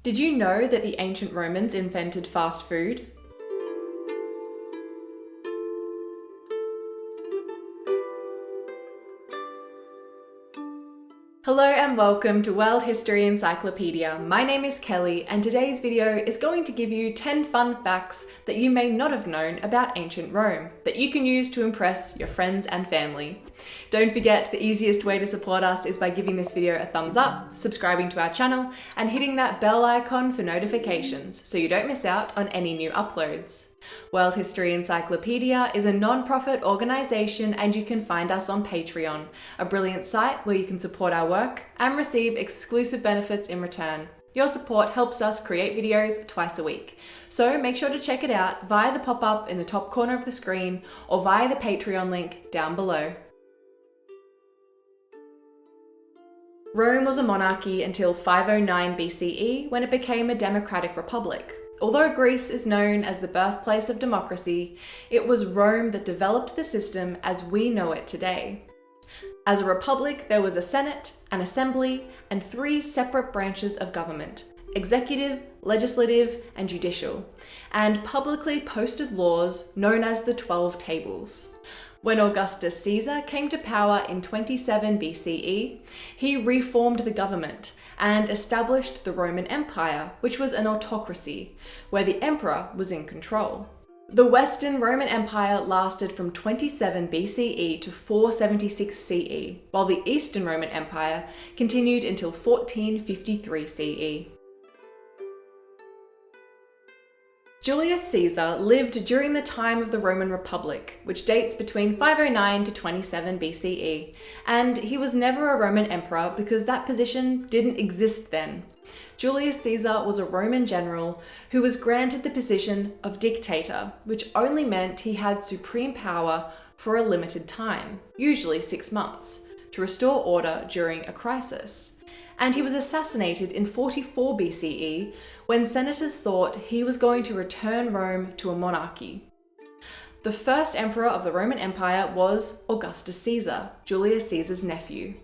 Did you know that the ancient Romans invented fast food? Hello and welcome to World History Encyclopedia. My name is Kelly and today's video is going to give you 10 fun facts that you may not have known about ancient Rome that you can use to impress your friends and family. Don't forget, the easiest way to support us is by giving this video a thumbs up, subscribing to our channel, and hitting that bell icon for notifications so you don't miss out on any new uploads. World History Encyclopedia is a non-profit organisation and you can find us on Patreon, a brilliant site where you can support our work and receive exclusive benefits in return. Your support helps us create videos twice a week, so make sure to check it out via the pop-up in the top corner of the screen or via the Patreon link down below. Rome was a monarchy until 509 BCE when it became a democratic republic. Although Greece is known as the birthplace of democracy, it was Rome that developed the system as we know it today. As a republic, there was a Senate, an assembly, and 3 separate branches of government: executive, legislative, and judicial, and publicly posted laws known as the 12 Tables. When Augustus Caesar came to power in 27 BCE, he reformed the government and established the Roman Empire, which was an autocracy, where the emperor was in control. The Western Roman Empire lasted from 27 BCE to 476 CE, while the Eastern Roman Empire continued until 1453 CE. Julius Caesar lived during the time of the Roman Republic, which dates between 509 to 27 BCE, and he was never a Roman emperor because that position didn't exist then. Julius Caesar was a Roman general who was granted the position of dictator, which only meant he had supreme power for a limited time, usually 6 months, to restore order during a crisis. And he was assassinated in 44 BCE when senators thought he was going to return Rome to a monarchy. The first emperor of the Roman Empire was Augustus Caesar, Julius Caesar's nephew.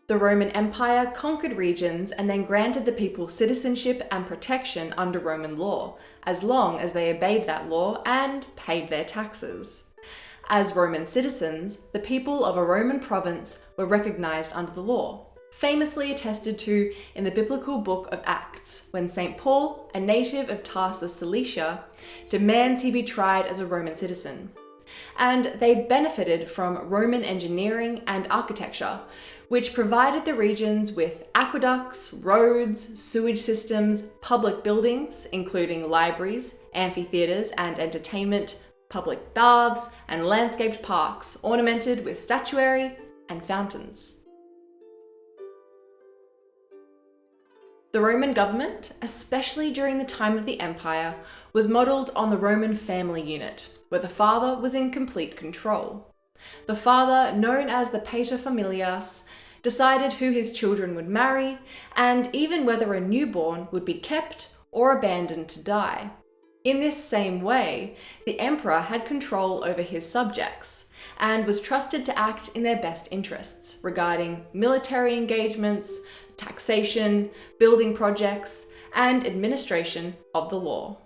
The Roman Empire conquered regions and then granted the people citizenship and protection under Roman law, as long as they obeyed that law and paid their taxes. As Roman citizens, the people of a Roman province were recognized under the law, famously attested to in the biblical book of Acts, when St. Paul, a native of Tarsus, Cilicia, demands he be tried as a Roman citizen. And they benefited from Roman engineering and architecture, which provided the regions with aqueducts, roads, sewage systems, public buildings, including libraries, amphitheaters and entertainment, public baths, and landscaped parks ornamented with statuary and fountains. The Roman government, especially during the time of the empire, was modelled on the Roman family unit, where the father was in complete control. The father, known as the paterfamilias, decided who his children would marry, and even whether a newborn would be kept or abandoned to die. In this same way, the emperor had control over his subjects and was trusted to act in their best interests regarding military engagements, taxation, building projects, and administration of the law.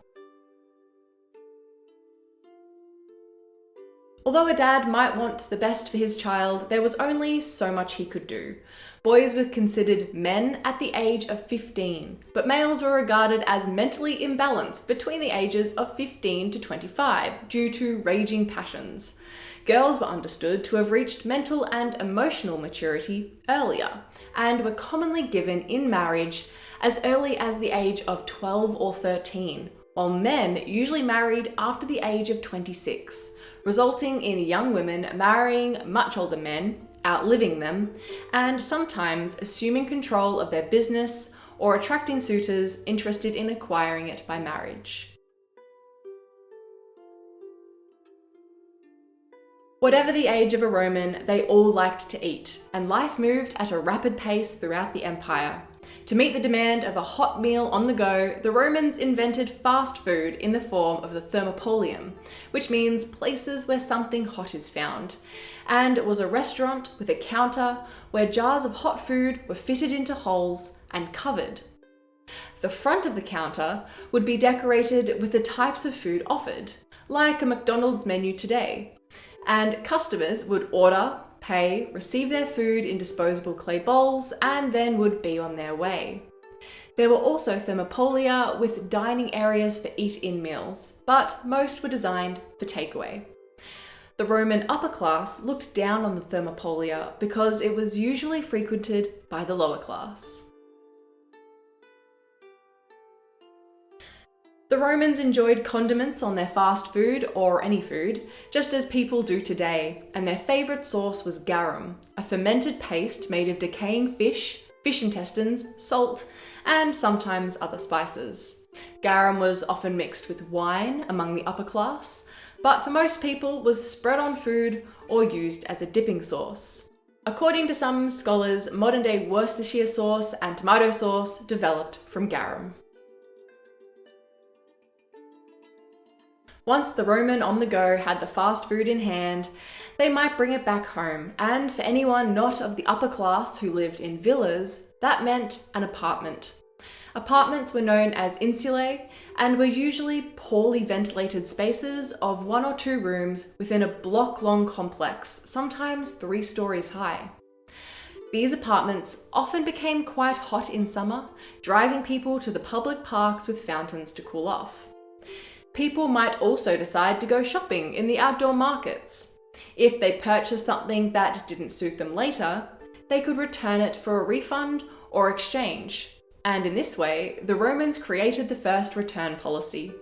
Although a dad might want the best for his child, there was only so much he could do. Boys were considered men at the age of 15, but males were regarded as mentally imbalanced between the ages of 15 to 25 due to raging passions. Girls were understood to have reached mental and emotional maturity earlier, and were commonly given in marriage as early as the age of 12 or 13, while men usually married after the age of 26, resulting in young women marrying much older men, outliving them, and sometimes assuming control of their business or attracting suitors interested in acquiring it by marriage. Whatever the age of a Roman, they all liked to eat, and life moved at a rapid pace throughout the empire. To meet the demand of a hot meal on the go, the Romans invented fast food in the form of the thermopolium, which means places where something hot is found, and it was a restaurant with a counter where jars of hot food were fitted into holes and covered. The front of the counter would be decorated with the types of food offered, like a McDonald's menu today, and customers would order, pay, receive their food in disposable clay bowls, and then would be on their way. There were also thermopolia with dining areas for eat-in meals, but most were designed for takeaway. The Roman upper class looked down on the thermopolia because it was usually frequented by the lower class. The Romans enjoyed condiments on their fast food, or any food, just as people do today, and their favourite sauce was garum, a fermented paste made of decaying fish, fish intestines, salt, and sometimes other spices. Garum was often mixed with wine among the upper class, but for most people was spread on food or used as a dipping sauce. According to some scholars, modern-day Worcestershire sauce and tomato sauce developed from garum. Once the Roman on the go had the fast food in hand, they might bring it back home, and for anyone not of the upper class who lived in villas, that meant an apartment. Apartments were known as insulae and were usually poorly ventilated spaces of 1 or 2 rooms within a block-long complex, sometimes 3 stories high. These apartments often became quite hot in summer, driving people to the public parks with fountains to cool off. People might also decide to go shopping in the outdoor markets. If they purchased something that didn't suit them later, they could return it for a refund or exchange. And in this way, the Romans created the first return policy.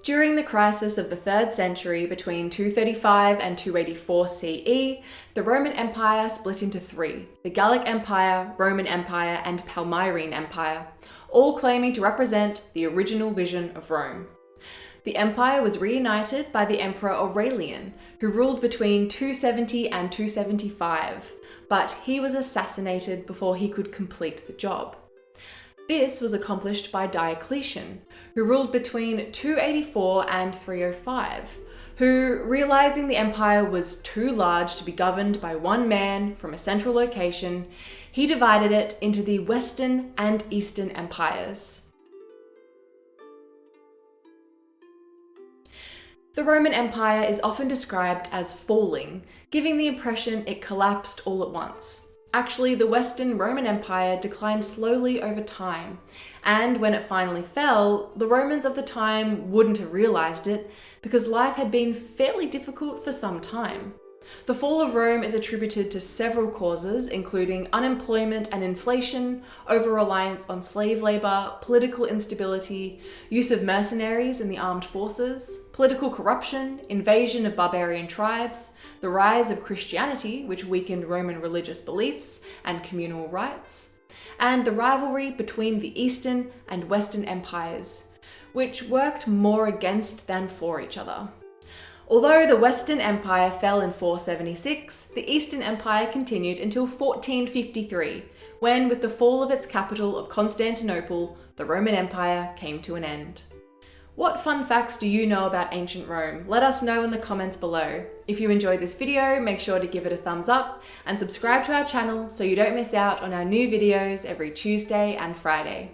During the crisis of the 3rd century between 235 and 284 CE, the Roman Empire split into 3, the Gallic Empire, Roman Empire, and Palmyrene Empire, all claiming to represent the original vision of Rome. The empire was reunited by the Emperor Aurelian, who ruled between 270 and 275, but he was assassinated before he could complete the job. This was accomplished by Diocletian, who ruled between 284 and 305, who, realizing the empire was too large to be governed by one man from a central location, he divided it into the Western and Eastern empires. The Roman Empire is often described as falling, giving the impression it collapsed all at once. Actually, the Western Roman Empire declined slowly over time, and when it finally fell, the Romans of the time wouldn't have realized it because life had been fairly difficult for some time. The fall of Rome is attributed to several causes, including unemployment and inflation, over-reliance on slave labor, political instability, use of mercenaries in the armed forces, political corruption, invasion of barbarian tribes, the rise of Christianity, which weakened Roman religious beliefs and communal rights, and the rivalry between the Eastern and Western empires, which worked more against than for each other. Although the Western Empire fell in 476, the Eastern Empire continued until 1453, when, with the fall of its capital of Constantinople, the Roman Empire came to an end. What fun facts do you know about ancient Rome? Let us know in the comments below. If you enjoyed this video, make sure to give it a thumbs up and subscribe to our channel so you don't miss out on our new videos every Tuesday and Friday.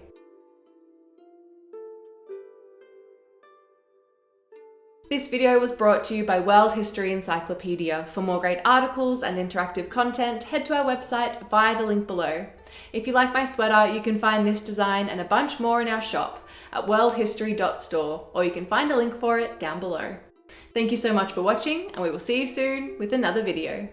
This video was brought to you by World History Encyclopedia. For more great articles and interactive content, head to our website via the link below. If you like my sweater, you can find this design and a bunch more in our shop at worldhistory.store, or you can find a link for it down below. Thank you so much for watching, and we will see you soon with another video.